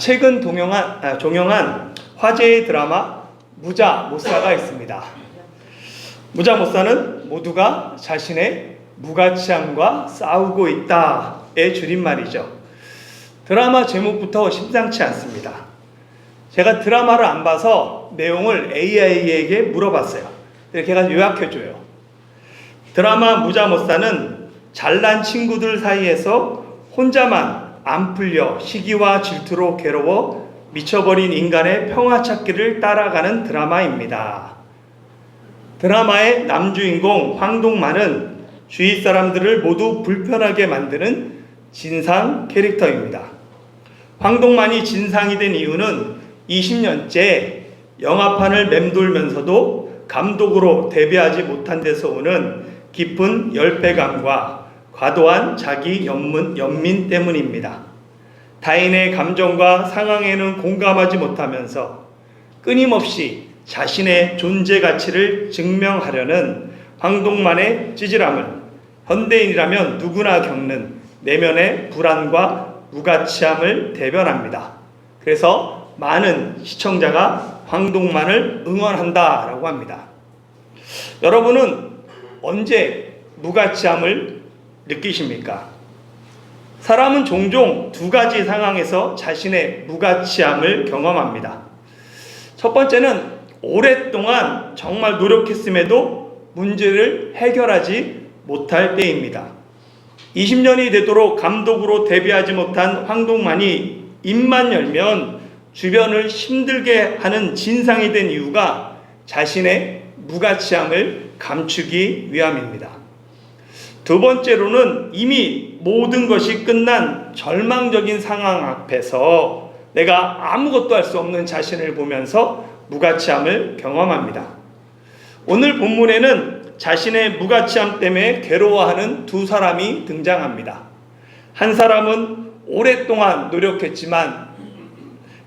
최근 종영한 화제의 드라마 무자 못사가 있습니다. 무자 못사는 모두가 자신의 무가치함과 싸우고 있다의 줄임말이죠. 드라마 제목부터 심상치 않습니다. 제가 드라마를 안 봐서 내용을 AI에게 물어봤어요. 걔가 요약해줘요. 드라마 무자 못사는 잘난 친구들 사이에서 혼자만 안 풀려 시기와 질투로 괴로워 미쳐버린 인간의 평화 찾기를 따라가는 드라마입니다. 드라마의 남주인공 황동만은 주위 사람들을 모두 불편하게 만드는 진상 캐릭터입니다. 황동만이 진상이 된 이유는 20년째 영화판을 맴돌면서도 감독으로 데뷔하지 못한 데서 오는 깊은 열패감과 과도한 자기 연민 때문입니다. 타인의 감정과 상황에는 공감하지 못하면서 끊임없이 자신의 존재 가치를 증명하려는 황동만의 찌질함을 현대인이라면 누구나 겪는 내면의 불안과 무가치함을 대변합니다. 그래서 많은 시청자가 황동만을 응원한다라고 합니다. 여러분은 언제 무가치함을 느끼십니까? 사람은 종종 두 가지 상황에서 자신의 무가치함을 경험합니다. 첫 번째는 오랫동안 정말 노력했음에도 문제를 해결하지 못할 때입니다. 20년이 되도록 감독으로 데뷔하지 못한 황동만이 입만 열면 주변을 힘들게 하는 진상이 된 이유가 자신의 무가치함을 감추기 위함입니다. 두 번째로는 이미 모든 것이 끝난 절망적인 상황 앞에서 내가 아무것도 할 수 없는 자신을 보면서 무가치함을 경험합니다. 오늘 본문에는 자신의 무가치함 때문에 괴로워하는 두 사람이 등장합니다. 한 사람은 오랫동안 노력했지만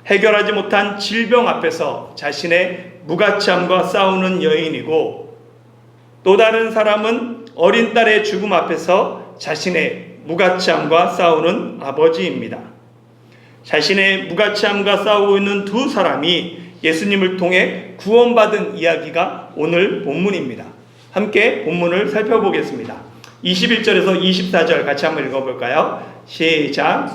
해결하지 못한 질병 앞에서 자신의 무가치함과 싸우는 여인이고, 또 다른 사람은 어린 딸의 죽음 앞에서 자신의 무가치함과 싸우는 아버지입니다. 자신의 무가치함과 싸우고 있는 두 사람이 예수님을 통해 구원받은 이야기가 오늘 본문입니다. 함께 본문을 살펴보겠습니다. 21절에서 24절 같이 한번 읽어볼까요? 시작.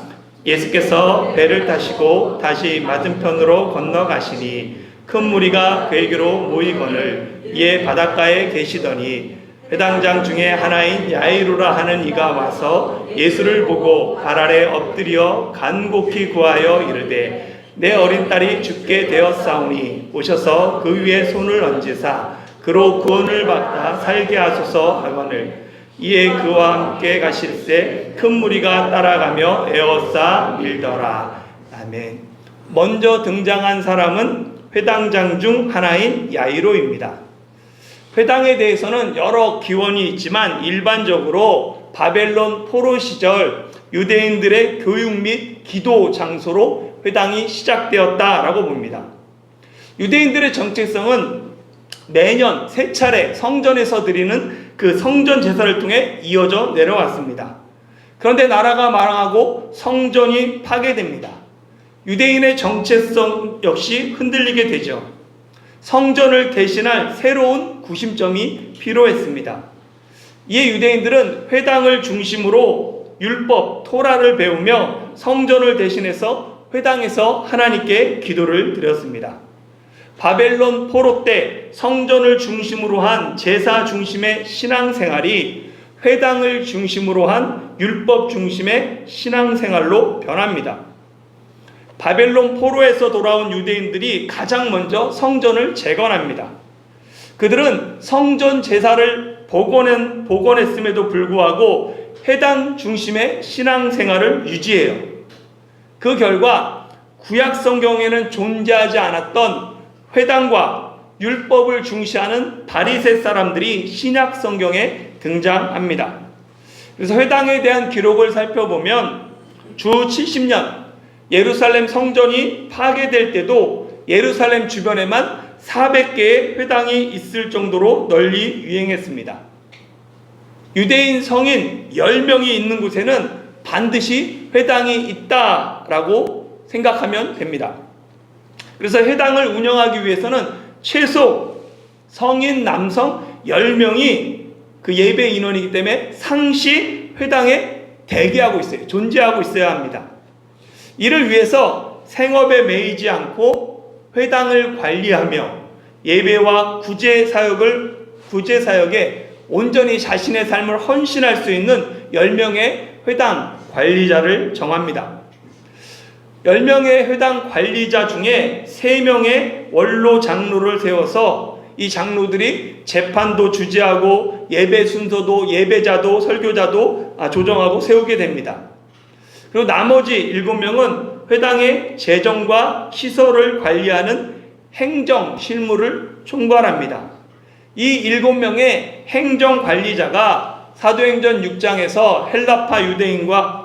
예수께서 배를 타시고 다시 맞은편으로 건너가시니 큰 무리가 그에게로 모이거늘 이에 바닷가에 계시더니 회당장 중에 하나인 야이로라 하는 이가 와서 예수를 보고 발 아래 엎드려 간곡히 구하여 이르되 내 어린 딸이 죽게 되었사오니 오셔서 그 위에 손을 얹으사 그로 구원을 받아 살게 하소서 하거늘 이에 그와 함께 가실새 큰 무리가 따라가며 에워싸 밀더라. 아멘. 먼저 등장한 사람은 회당장 중 하나인 야이로입니다. 회당에 대해서는 여러 기원이 있지만 일반적으로 바벨론 포로 시절 유대인들의 교육 및 기도 장소로 회당이 시작되었다라고 봅니다. 유대인들의 정체성은 매년 세 차례 성전에서 드리는 그 성전 제사를 통해 이어져 내려왔습니다. 그런데 나라가 망하고 성전이 파괴됩니다. 유대인의 정체성 역시 흔들리게 되죠. 성전을 대신할 새로운 구심점이 필요했습니다. 이에 유대인들은 회당을 중심으로 율법, 토라를 배우며 성전을 대신해서 회당에서 하나님께 기도를 드렸습니다. 바벨론 포로 때 성전을 중심으로 한 제사 중심의 신앙생활이 회당을 중심으로 한 율법 중심의 신앙생활로 변합니다. 바벨론 포로에서 돌아온 유대인들이 가장 먼저 성전을 재건합니다. 그들은 성전 제사를 복원했음에도 불구하고 회당 중심의 신앙생활을 유지해요. 그 결과 구약 성경에는 존재하지 않았던 회당과 율법을 중시하는 바리새 사람들이 신약 성경에 등장합니다. 그래서 회당에 대한 기록을 살펴보면 주 70년 예루살렘 성전이 파괴될 때도 예루살렘 주변에만 400개의 회당이 있을 정도로 널리 유행했습니다. 유대인 성인 10명이 있는 곳에는 반드시 회당이 있다라고 생각하면 됩니다. 그래서 회당을 운영하기 위해서는 최소 성인 남성 10명이 그 예배 인원이기 때문에 상시 회당에 대기하고 있어요. 존재하고 있어야 합니다. 이를 위해서 생업에 매이지 않고 회당을 관리하며 예배와 구제 사역에 온전히 자신의 삶을 헌신할 수 있는 10명의 회당 관리자를 정합니다. 10명의 회당 관리자 중에 3명의 원로 장로를 세워서 이 장로들이 재판도 주재하고 예배 순서도 예배자도 설교자도 조정하고 세우게 됩니다. 그리고 나머지 7명은 회당의 재정과 시설을 관리하는 행정 실무를 총괄합니다. 이 7명의 행정 관리자가 사도행전 6장에서 헬라파 유대인과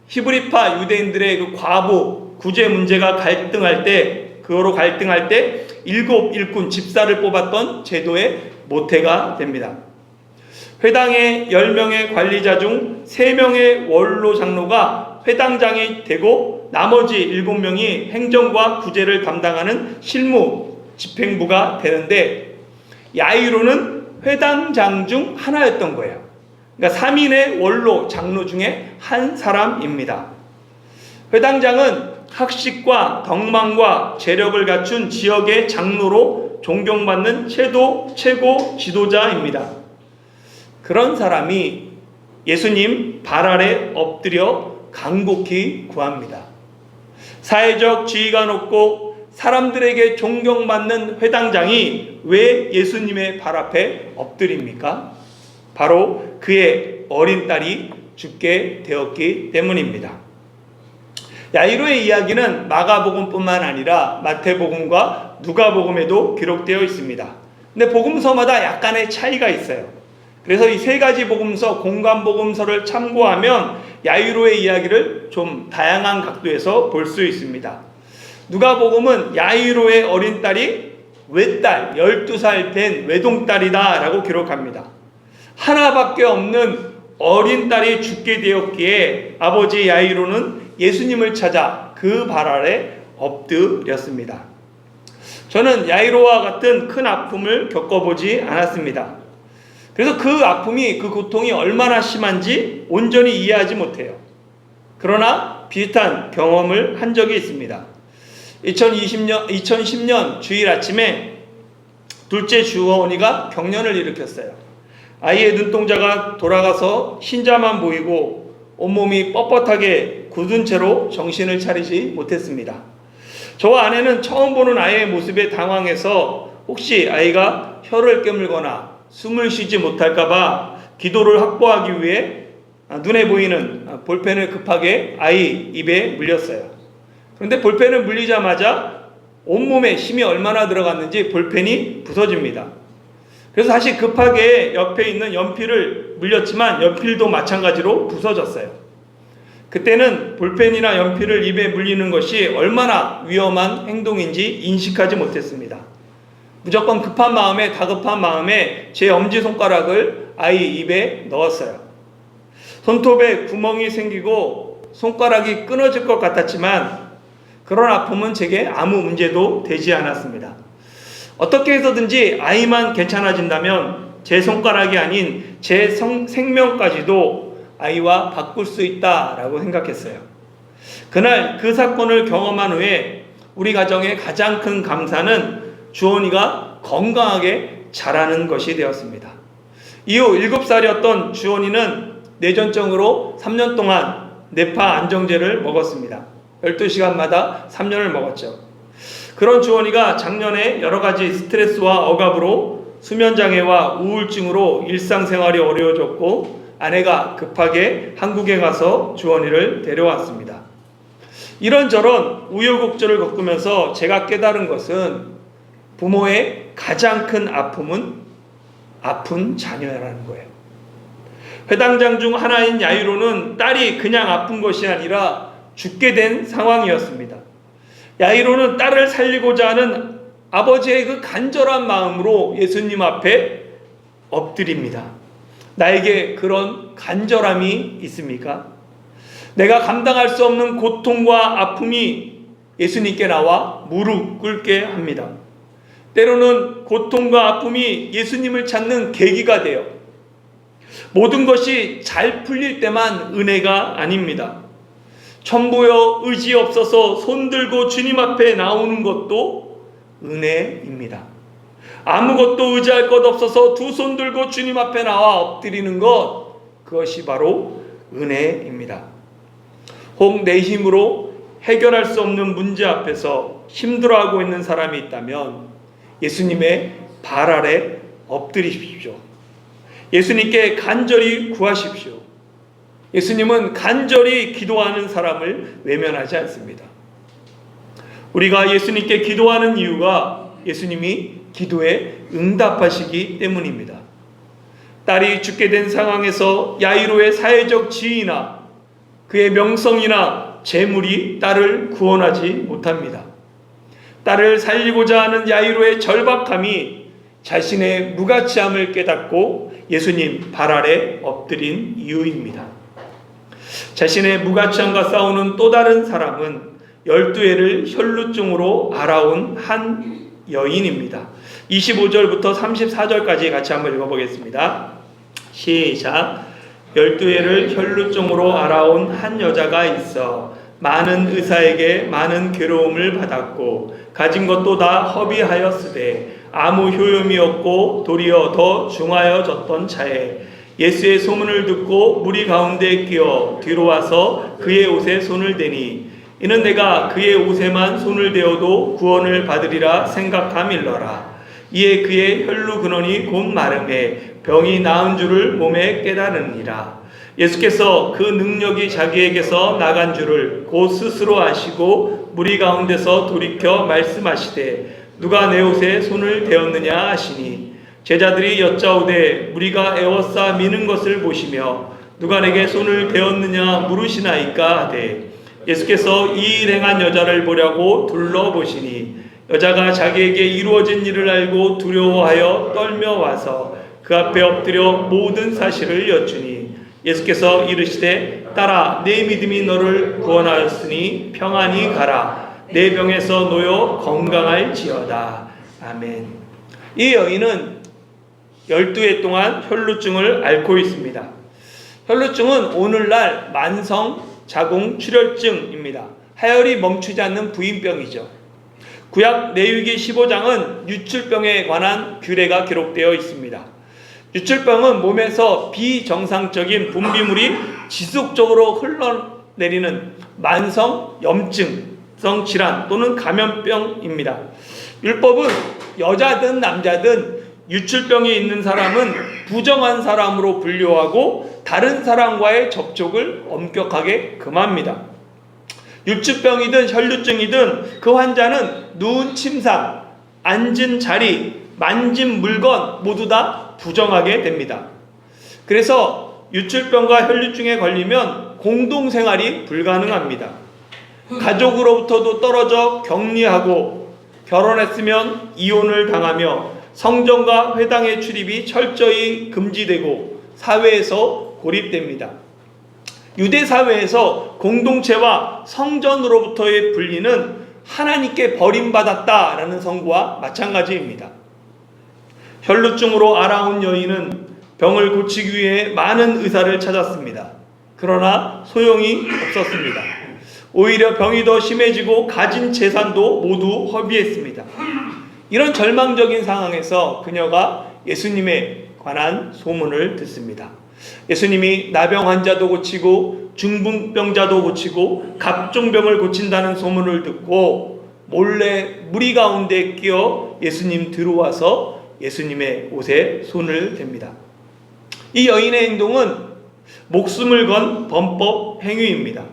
히브리파 유대인들의 그 과부 구제 문제가 갈등할 때 7 일꾼 집사를 뽑았던 제도의 모태가 됩니다. 회당의 10명의 관리자 중 3명의 원로 장로가 회당장이 되고 나머지 7명이 행정과 구제를 담당하는 실무 집행부가 되는데, 야이로는 회당장 중 하나였던 거예요. 그러니까 3인의 원로 장로 중에 한 사람입니다. 회당장은 학식과 덕망과 재력을 갖춘 지역의 장로로 존경받는 최고 지도자입니다. 그런 사람이 예수님 발 아래 엎드려 간곡히 구합니다. 사회적 지위가 높고 사람들에게 존경받는 회당장이 왜 예수님의 발 앞에 엎드립니까? 바로 그의 어린 딸이 죽게 되었기 때문입니다. 야이로의 이야기는 마가복음뿐만 아니라 마태복음과 누가복음에도 기록되어 있습니다. 근데 복음서마다 약간의 차이가 있어요. 그래서 이 3가지 복음서, 공관복음서를 참고하면 야이로의 이야기를 좀 다양한 각도에서 볼 수 있습니다. 누가복음은 야이로의 어린 딸이 외딸, 12살 된 외동딸이다 라고 기록합니다. 하나밖에 없는 어린 딸이 죽게 되었기에 아버지 야이로는 예수님을 찾아 그 발 아래 엎드렸습니다. 저는 야이로와 같은 큰 아픔을 겪어보지 않았습니다. 그래서 그 아픔이, 그 고통이 얼마나 심한지 온전히 이해하지 못해요. 그러나 비슷한 경험을 한 적이 있습니다. 2010년 주일 아침에 둘째 주원이가 경련을 일으켰어요. 아이의 눈동자가 돌아가서 흰자만 보이고 온몸이 뻣뻣하게 굳은 채로 정신을 차리지 못했습니다. 저와 아내는 처음 보는 아이의 모습에 당황해서 혹시 아이가 혀를 깨물거나 숨을 쉬지 못할까봐 기도를 확보하기 위해 눈에 보이는 볼펜을 급하게 아이 입에 물렸어요. 그런데 볼펜을 물리자마자 온몸에 힘이 얼마나 들어갔는지 볼펜이 부서집니다. 그래서 다시 급하게 옆에 있는 연필을 물렸지만 연필도 마찬가지로 부서졌어요. 그때는 볼펜이나 연필을 입에 물리는 것이 얼마나 위험한 행동인지 인식하지 못했습니다. 무조건 다급한 마음에 제 엄지손가락을 아이 입에 넣었어요. 손톱에 구멍이 생기고 손가락이 끊어질 것 같았지만 그런 아픔은 제게 아무 문제도 되지 않았습니다. 어떻게 해서든지 아이만 괜찮아진다면 제 손가락이 아닌 제 생명까지도 아이와 바꿀 수 있다라고 생각했어요. 그날 그 사건을 경험한 후에 우리 가정의 가장 큰 감사는 주원이가 건강하게 자라는 것이 되었습니다. 이후 7살이었던 주원이는 뇌전증으로 3년 동안 뇌파 안정제를 먹었습니다. 12시간마다 3년을 먹었죠. 그런 주원이가 작년에 여러 가지 스트레스와 억압으로 수면장애와 우울증으로 일상생활이 어려워졌고 아내가 급하게 한국에 가서 주원이를 데려왔습니다. 이런저런 우여곡절을 겪으면서 제가 깨달은 것은 부모의 가장 큰 아픔은 아픈 자녀라는 거예요. 회당장 중 하나인 야이로는 딸이 그냥 아픈 것이 아니라 죽게 된 상황이었습니다. 야이로는 딸을 살리고자 하는 아버지의 그 간절한 마음으로 예수님 앞에 엎드립니다. 나에게 그런 간절함이 있습니까? 내가 감당할 수 없는 고통과 아픔이 예수님께 나와 무릎 꿇게 합니다. 때로는 고통과 아픔이 예수님을 찾는 계기가 돼요. 모든 것이 잘 풀릴 때만 은혜가 아닙니다. 천부여 의지 없어서 손들고 주님 앞에 나오는 것도 은혜입니다. 아무것도 의지할 것 없어서 두 손 들고 주님 앞에 나와 엎드리는 것, 그것이 바로 은혜입니다. 혹 내 힘으로 해결할 수 없는 문제 앞에서 힘들어하고 있는 사람이 있다면 예수님의 발 아래 엎드리십시오. 예수님께 간절히 구하십시오. 예수님은 간절히 기도하는 사람을 외면하지 않습니다. 우리가 예수님께 기도하는 이유가 예수님이 기도에 응답하시기 때문입니다. 딸이 죽게 된 상황에서 야이로의 사회적 지위나 그의 명성이나 재물이 딸을 구원하지 못합니다. 딸을 살리고자 하는 야이로의 절박함이 자신의 무가치함을 깨닫고 예수님 발 아래 엎드린 이유입니다. 자신의 무가치함과 싸우는 또 다른 사람은 12해를 혈루증으로 앓아온 한 여인입니다. 25절부터 34절까지 같이 한번 읽어보겠습니다. 시작. 12해를 혈루증으로 앓아온 한 여자가 있어 많은 의사에게 많은 괴로움을 받았고 가진 것도 다 허비하였으되 아무 효용이 없고 도리어 더 중하여졌던 차에 예수의 소문을 듣고 무리 가운데 끼어 뒤로 와서 그의 옷에 손을 대니 이는 내가 그의 옷에만 손을 대어도 구원을 받으리라 생각함일러라. 이에 그의 혈루 근원이 곧 마름에 병이 나은 줄을 몸에 깨달으니라. 예수께서 그 능력이 자기에게서 나간 줄을 곧 스스로 아시고 무리 가운데서 돌이켜 말씀하시되 누가 내 옷에 손을 대었느냐 하시니 제자들이 여짜오되 무리가 애워싸 미는 것을 보시며 누가 내게 손을 대었느냐 물으시나이까 하되 예수께서 이 일 행한 여자를 보려고 둘러보시니 여자가 자기에게 이루어진 일을 알고 두려워하여 떨며 와서 그 앞에 엎드려 모든 사실을 여쭈니 예수께서 이르시되 딸아 내 믿음이 너를 구원하였으니 평안히 가라. 내 병에서 놓여 건강할지어다. 아멘. 이 여인은 12해 동안 혈루증을 앓고 있습니다. 혈루증은 오늘날 만성 자궁 출혈증입니다. 하혈이 멈추지 않는 부인병이죠. 구약 레위기 15장은 유출병에 관한 규례가 기록되어 있습니다. 유출병은 몸에서 비정상적인 분비물이 지속적으로 흘러내리는 만성 염증성 질환 또는 감염병입니다. 율법은 여자든 남자든 유출병이 있는 사람은 부정한 사람으로 분류하고 다른 사람과의 접촉을 엄격하게 금합니다. 유출병이든 혈루증이든 그 환자는 누운 침상, 앉은 자리, 만진 물건 모두 다 부정하게 됩니다. 그래서 유출병과 혈루증에 걸리면 공동생활이 불가능합니다. 가족으로부터도 떨어져 격리하고 결혼했으면 이혼을 당하며 성전과 회당의 출입이 철저히 금지되고 사회에서 고립됩니다. 유대 사회에서 공동체와 성전으로부터의 분리는 하나님께 버림받았다라는 선고와 마찬가지입니다. 혈루증으로 앓아온 여인은 병을 고치기 위해 많은 의사를 찾았습니다. 그러나 소용이 없었습니다. 오히려 병이 더 심해지고 가진 재산도 모두 허비했습니다. 이런 절망적인 상황에서 그녀가 예수님에 관한 소문을 듣습니다. 예수님이 나병 환자도 고치고 중풍병자도 고치고 각종 병을 고친다는 소문을 듣고 몰래 무리 가운데 끼어 예수님 들어와서 예수님의 옷에 손을 댑니다. 이 여인의 행동은 목숨을 건 범법 행위입니다.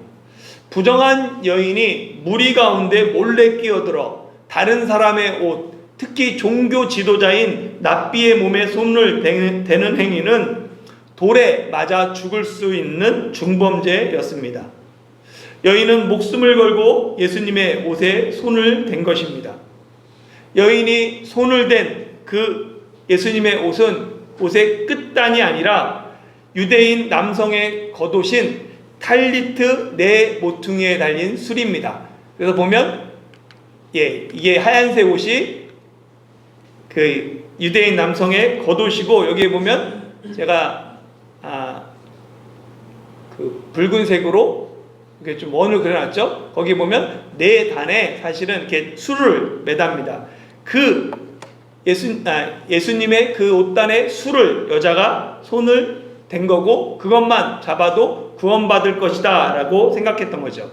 부정한 여인이 무리 가운데 몰래 끼어들어 다른 사람의 옷, 특히 종교 지도자인 납비의 몸에 손을 대는 행위는 돌에 맞아 죽을 수 있는 중범죄였습니다. 여인은 목숨을 걸고 예수님의 옷에 손을 댄 것입니다. 여인이 손을 댄 그 예수님의 옷은 옷의 끝단이 아니라 유대인 남성의 겉옷인 탈리트 네 모퉁이에 달린 술입니다. 그래서 보면 이게 하얀색 옷이 그 유대인 남성의 겉옷이고, 여기에 보면 제가 그 붉은색으로 이렇게 좀 원을 그려놨죠. 거기 보면 네 단에 사실은 이렇게 술을 매답니다. 그 예수님의 그 옷단에 술을 여자가 손을 댄 거고, 그것만 잡아도 구원받을 것이다 라고 생각했던 거죠.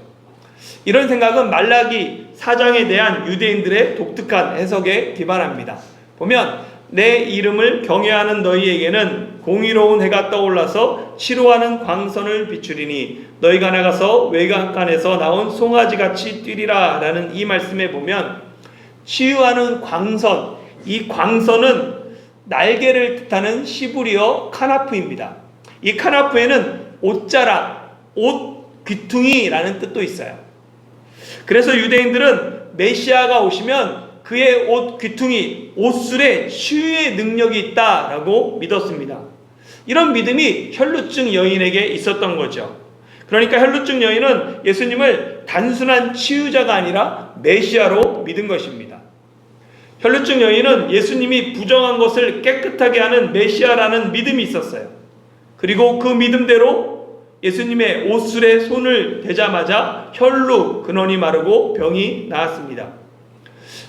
이런 생각은 말라기 4장에 대한 유대인들의 독특한 해석에 기반합니다. 보면 내 이름을 경외하는 너희에게는 공의로운 해가 떠올라서 치루하는 광선을 비추리니 너희가 나가서 외곽간에서 나온 송아지같이 뛰리라 라는 이 말씀에 보면, 치유하는 광선, 이 광선은 날개를 뜻하는 시브리어 카나프입니다. 이 카나프에는 옷자락, 옷 귀퉁이라는 뜻도 있어요. 그래서 유대인들은 메시아가 오시면 그의 옷 귀퉁이, 옷술에 치유의 능력이 있다라고 믿었습니다. 이런 믿음이 혈루증 여인에게 있었던 거죠. 그러니까 혈루증 여인은 예수님을 단순한 치유자가 아니라 메시아로 믿은 것입니다. 혈루증 여인은 예수님이 부정한 것을 깨끗하게 하는 메시아라는 믿음이 있었어요. 그리고 그 믿음대로 예수님의 옷술에 손을 대자마자 혈루 근원이 마르고 병이 나았습니다.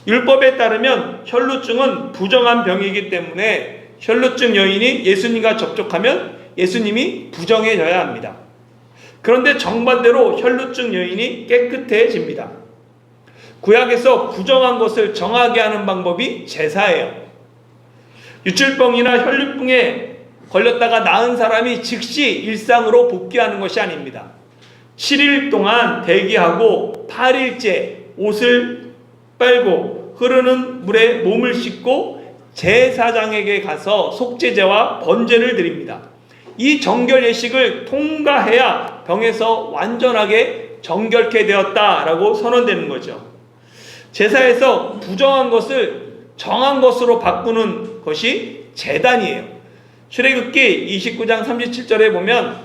율법에 따르면 혈루증은 부정한 병이기 때문에 혈루증 여인이 예수님과 접촉하면 예수님이 부정해져야 합니다. 그런데 정반대로 혈루증 여인이 깨끗해집니다. 구약에서 부정한 것을 정하게 하는 방법이 제사예요. 유출병이나 혈루병에 걸렸다가 나은 사람이 즉시 일상으로 복귀하는 것이 아닙니다. 7일 동안 대기하고 8일째 옷을 빨고 흐르는 물에 몸을 씻고 제사장에게 가서 속죄제와 번제를 드립니다. 이 정결 예식을 통과해야 병에서 완전하게 정결케 되었다라고 선언되는 거죠. 제사에서 부정한 것을 정한 것으로 바꾸는 것이 제단이에요. 출애굽기 29장 37절에 보면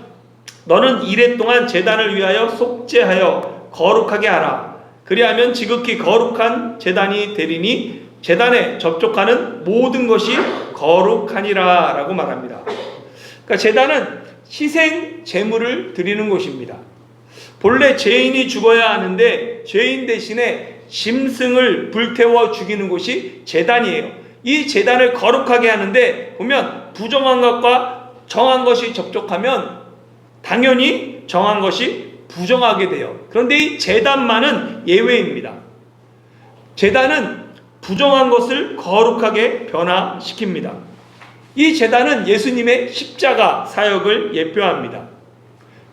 너는 이레 동안 제단을 위하여 속죄하여 거룩하게 하라. 그리하면 지극히 거룩한 제단이 되리니 제단에 접촉하는 모든 것이 거룩하니라 라고 말합니다. 그러니까 제단은 희생 제물을 드리는 곳입니다. 본래 죄인이 죽어야 하는데 죄인 대신에 짐승을 불태워 죽이는 곳이 제단이에요. 이 제단을 거룩하게 하는데 보면 부정한 것과 정한 것이 접촉하면 당연히 정한 것이 부정하게 돼요. 그런데 이 제단만은 예외입니다. 제단은 부정한 것을 거룩하게 변화시킵니다. 이 제단은 예수님의 십자가 사역을 예표합니다.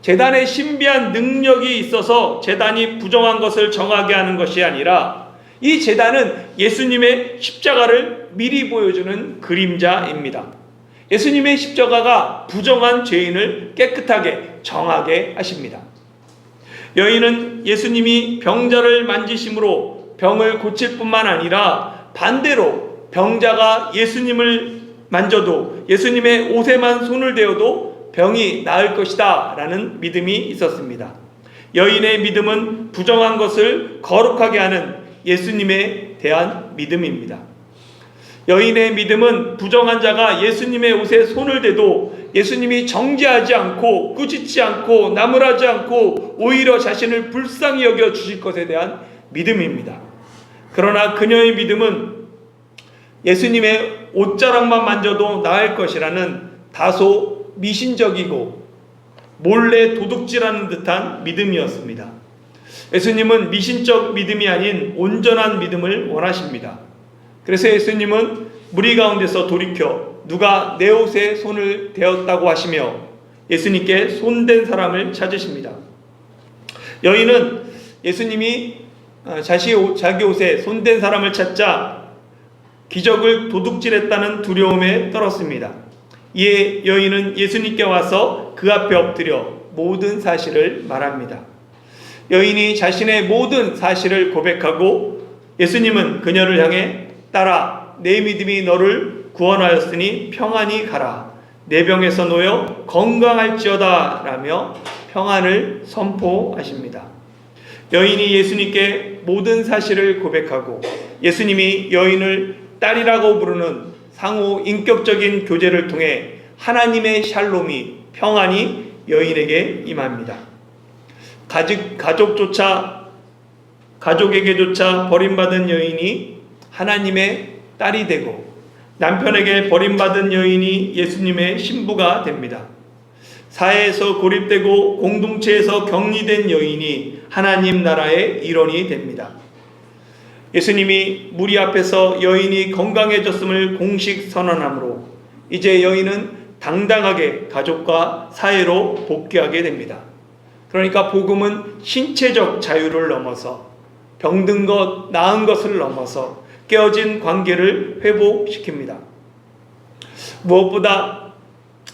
제단에 신비한 능력이 있어서 제단이 부정한 것을 정하게 하는 것이 아니라 이 제단은 예수님의 십자가를 미리 보여주는 그림자입니다. 예수님의 십자가가 부정한 죄인을 깨끗하게 정하게 하십니다. 여인은 예수님이 병자를 만지심으로 병을 고칠 뿐만 아니라 반대로 병자가 예수님을 만져도 예수님의 옷에만 손을 대어도 병이 나을 것이다 라는 믿음이 있었습니다. 여인의 믿음은 부정한 것을 거룩하게 하는 예수님에 대한 믿음입니다. 여인의 믿음은 부정한 자가 예수님의 옷에 손을 대도 예수님이 정죄하지 않고 꾸짖지 않고 나무라지 않고 오히려 자신을 불쌍히 여겨 주실 것에 대한 믿음입니다. 그러나 그녀의 믿음은 예수님의 옷자락만 만져도 나을 것이라는 다소 미신적이고 몰래 도둑질하는 듯한 믿음이었습니다. 예수님은 미신적 믿음이 아닌 온전한 믿음을 원하십니다. 그래서 예수님은 무리 가운데서 돌이켜 누가 내 옷에 손을 대었다고 하시며 예수님께 손댄 사람을 찾으십니다. 여인은 예수님이 자기 옷에 손댄 사람을 찾자 기적을 도둑질했다는 두려움에 떨었습니다. 이에 여인은 예수님께 와서 그 앞에 엎드려 모든 사실을 말합니다. 여인이 자신의 모든 사실을 고백하고 예수님은 그녀를 향해 딸아, 내 믿음이 너를 구원하였으니 평안히 가라. 내 병에서 놓여 건강할지어다 라며 평안을 선포하십니다. 여인이 예수님께 모든 사실을 고백하고 예수님이 여인을 딸이라고 부르는 상호 인격적인 교제를 통해 하나님의 샬롬이 평안이 여인에게 임합니다. 가족에게조차 버림받은 여인이 하나님의 딸이 되고 남편에게 버림받은 여인이 예수님의 신부가 됩니다. 사회에서 고립되고 공동체에서 격리된 여인이 하나님 나라의 일원이 됩니다. 예수님이 무리 앞에서 여인이 건강해졌음을 공식 선언함으로 이제 여인은 당당하게 가족과 사회로 복귀하게 됩니다. 그러니까 복음은 신체적 자유를 넘어서 병든 것, 나은 것을 넘어서 깨어진 관계를 회복시킵니다. 무엇보다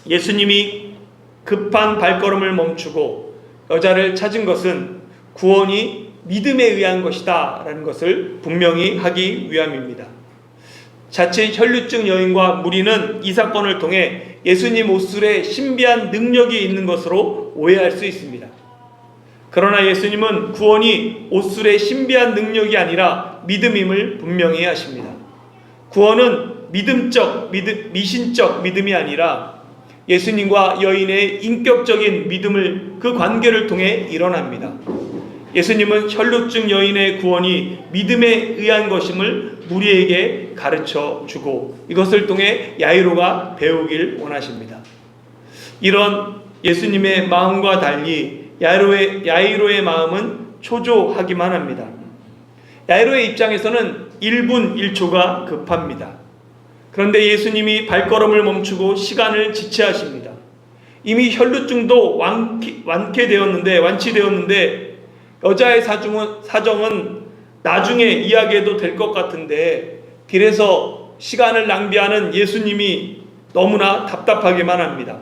예수님이 급한 발걸음을 멈추고 여자를 찾은 것은 구원이 믿음에 의한 것이다 라는 것을 분명히 하기 위함입니다. 자칫 혈류증 여인과 무리는 이 사건을 통해 예수님 옷술에 신비한 능력이 있는 것으로 오해할 수 있습니다. 그러나 예수님은 구원이 옷술의 신비한 능력이 아니라 믿음임을 분명히 하십니다. 구원은 미신적 믿음이 아니라 예수님과 여인의 인격적인 믿음을 그 관계를 통해 일어납니다. 예수님은 혈루증 여인의 구원이 믿음에 의한 것임을 무리에게 가르쳐 주고 이것을 통해 야이로가 배우길 원하십니다. 이런 예수님의 마음과 달리 야이로의 마음은 초조하기만 합니다. 야이로의 입장에서는 1분 1초가 급합니다. 그런데 예수님이 발걸음을 멈추고 시간을 지체하십니다. 이미 혈루증도 완치되었는데 여자의 사정은 나중에 이야기해도 될 것 같은데 길에서 시간을 낭비하는 예수님이 너무나 답답하기만 합니다.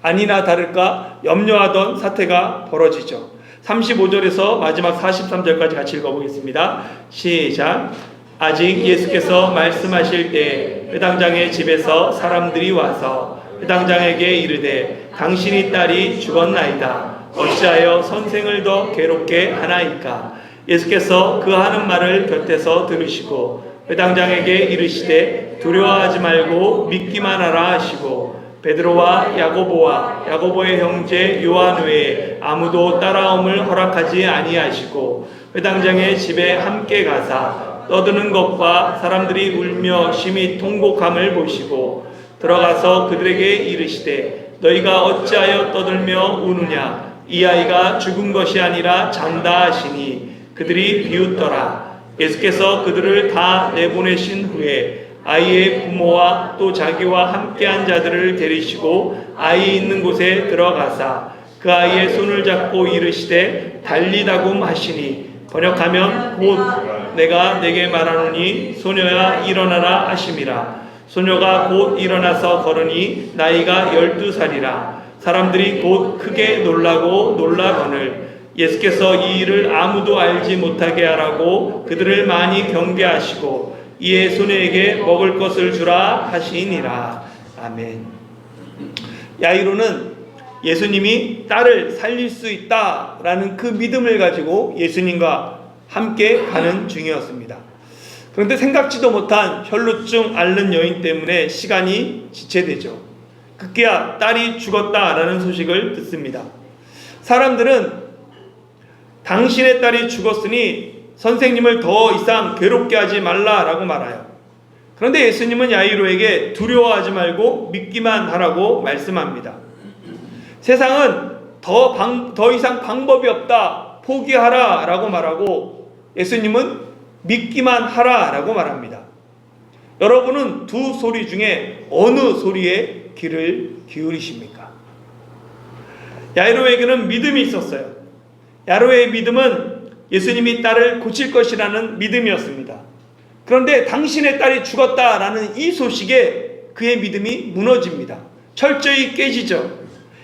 아니나 다를까 염려하던 사태가 벌어지죠. 35절에서 마지막 43절까지 같이 읽어보겠습니다. 시작. 아직 예수께서 말씀하실 때 회당장의 집에서 사람들이 와서 회당장에게 이르되 당신이 딸이 죽었나이다. 어찌하여 선생을 더 괴롭게 하나이까? 예수께서 그 하는 말을 곁에서 들으시고 회당장에게 이르시되 두려워하지 말고 믿기만 하라 하시고 베드로와 야고보의 형제 요한 외에 아무도 따라옴을 허락하지 아니하시고 회당장의 집에 함께 가사 떠드는 것과 사람들이 울며 심히 통곡함을 보시고 들어가서 그들에게 이르시되 너희가 어찌하여 떠들며 우느냐? 이 아이가 죽은 것이 아니라 잔다 하시니 그들이 비웃더라. 예수께서 그들을 다 내보내신 후에 아이의 부모와 또 자기와 함께한 자들을 데리시고 아이 있는 곳에 들어가사 그 아이의 손을 잡고 이르시되 달리다굼 하시니 번역하면 곧 내가 내게 말하노니 소녀야 일어나라 하심이라. 소녀가 곧 일어나서 걸으니 나이가 12살이라. 사람들이 곧 크게 놀라거늘 예수께서 이 일을 아무도 알지 못하게 하라고 그들을 많이 경계하시고 이에 소녀에게 먹을 것을 주라 하시니라. 아멘. 야이로는 예수님이 딸을 살릴 수 있다라는 그 믿음을 가지고 예수님과 함께 가는 중이었습니다. 그런데 생각지도 못한 혈루증 앓는 여인 때문에 시간이 지체되죠. 급기야 딸이 죽었다라는 소식을 듣습니다. 사람들은 당신의 딸이 죽었으니 선생님을 더 이상 괴롭게 하지 말라라고 말해요. 그런데 예수님은 야이로에게 두려워하지 말고 믿기만 하라고 말씀합니다. 세상은 더 이상 방법이 없다, 포기하라 라고 말하고 예수님은 믿기만 하라 라고 말합니다. 여러분은 두 소리 중에 어느 소리에 귀를 기울이십니까? 야이로에게는 믿음이 있었어요. 야이로의 믿음은 예수님이 딸을 고칠 것이라는 믿음이었습니다. 그런데 당신의 딸이 죽었다라는 이 소식에 그의 믿음이 무너집니다. 철저히 깨지죠.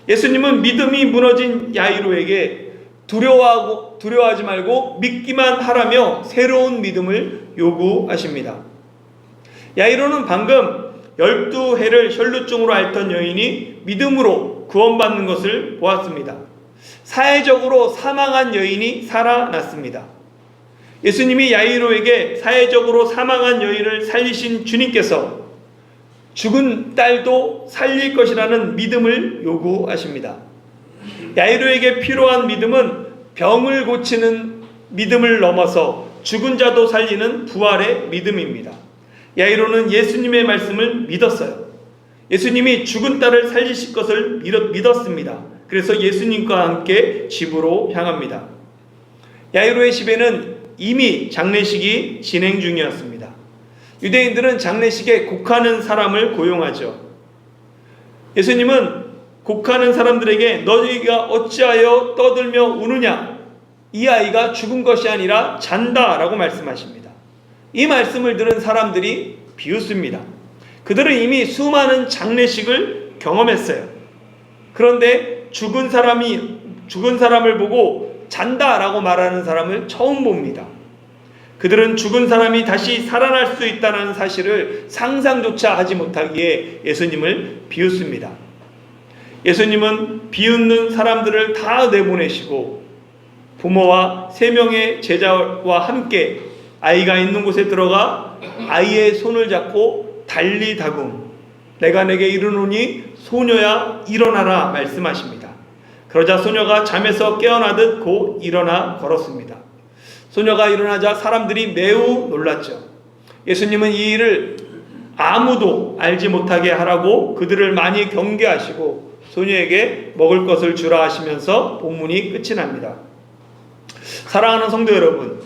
예수님은 믿음이 무너진 야이로에게 두려워하지 말고 믿기만 하라며 새로운 믿음을 요구하십니다. 야이로는 방금 12해를 혈루증으로 앓던 여인이 믿음으로 구원받는 것을 보았습니다. 사회적으로 사망한 여인이 살아났습니다. 예수님이 야이로에게 사회적으로 사망한 여인을 살리신 주님께서 죽은 딸도 살릴 것이라는 믿음을 요구하십니다. 야이로에게 필요한 믿음은 병을 고치는 믿음을 넘어서 죽은 자도 살리는 부활의 믿음입니다. 야이로는 예수님의 말씀을 믿었어요. 예수님이 죽은 딸을 살리실 것을 믿었습니다. 그래서 예수님과 함께 집으로 향합니다. 야이로의 집에는 이미 장례식이 진행 중이었습니다. 유대인들은 장례식에 곡하는 사람을 고용하죠. 예수님은 곡하는 사람들에게 너희가 어찌하여 떠들며 우느냐? 이 아이가 죽은 것이 아니라 잔다 라고 말씀하십니다. 이 말씀을 들은 사람들이 비웃습니다. 그들은 이미 수많은 장례식을 경험했어요. 그런데 죽은 사람을 보고 잔다 라고 말하는 사람을 처음 봅니다. 그들은 죽은 사람이 다시 살아날 수 있다는 사실을 상상조차 하지 못하기에 예수님을 비웃습니다. 예수님은 비웃는 사람들을 다 내보내시고 부모와 3명의 제자와 함께 아이가 있는 곳에 들어가 아이의 손을 잡고 달리다굼 내가 내게 이르노니 소녀야 일어나라 말씀하십니다. 그러자 소녀가 잠에서 깨어나듯 곧 일어나 걸었습니다. 소녀가 일어나자 사람들이 매우 놀랐죠. 예수님은 이 일을 아무도 알지 못하게 하라고 그들을 많이 경계하시고 소녀에게 먹을 것을 주라 하시면서 본문이 끝이 납니다. 사랑하는 성도 여러분,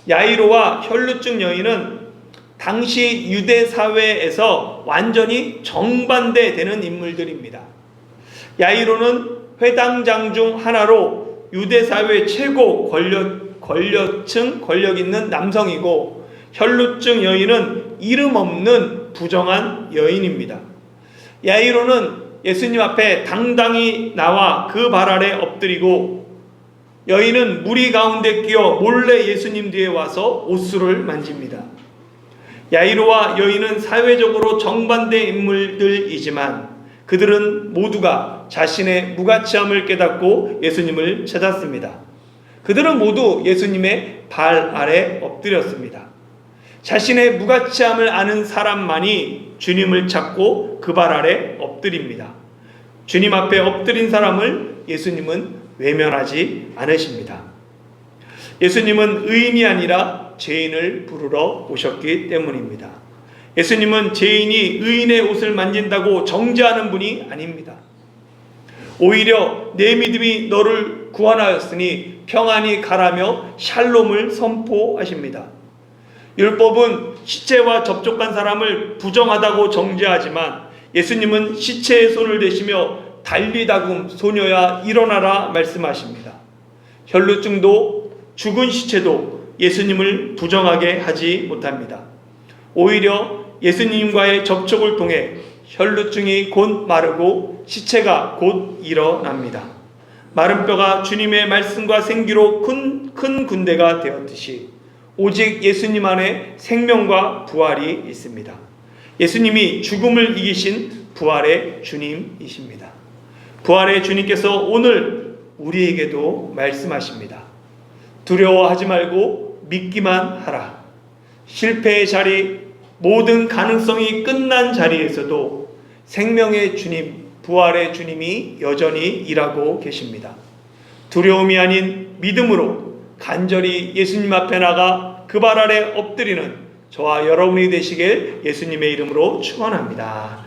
야이로와 혈루증 여인은 당시 유대 사회에서 완전히 정반대되는 인물들입니다. 야이로는 회당장 중 하나로 유대 사회 최고 권력 있는 남성이고, 혈루증 여인은 이름 없는 부정한 여인입니다. 야이로는 예수님 앞에 당당히 나와 그 발 아래 엎드리고, 여인은 무리 가운데 끼어 몰래 예수님 뒤에 와서 옷수를 만집니다. 야이로와 여인은 사회적으로 정반대 인물들이지만 그들은 모두가 자신의 무가치함을 깨닫고 예수님을 찾았습니다. 그들은 모두 예수님의 발 아래 엎드렸습니다. 자신의 무가치함을 아는 사람만이 주님을 찾고 그 발 아래 엎드립니다. 주님 앞에 엎드린 사람을 예수님은 외면하지 않으십니다. 예수님은 의인이 아니라 죄인을 부르러 오셨기 때문입니다. 예수님은 죄인이 의인의 옷을 만진다고 정죄하는 분이 아닙니다. 오히려 내 믿음이 너를 구원하였으니 평안히 가라며 샬롬을 선포하십니다. 율법은 시체와 접촉한 사람을 부정하다고 정죄하지만 예수님은 시체에 손을 대시며 달리다굼 소녀야 일어나라 말씀하십니다. 혈루증도 죽은 시체도 예수님을 부정하게 하지 못합니다. 오히려 예수님과의 접촉을 통해 혈루증이 곧 마르고 시체가 곧 일어납니다. 마른 뼈가 주님의 말씀과 생기로 큰 군대가 되었듯이 오직 예수님 안에 생명과 부활이 있습니다. 예수님이 죽음을 이기신 부활의 주님이십니다. 부활의 주님께서 오늘 우리에게도 말씀하십니다. 두려워하지 말고 믿기만 하라. 실패의 자리, 모든 가능성이 끝난 자리에서도 생명의 주님, 부활의 주님이 여전히 일하고 계십니다. 두려움이 아닌 믿음으로 간절히 예수님 앞에 나가 그 발 아래 엎드리는 저와 여러분이 되시길 예수님의 이름으로 축원합니다.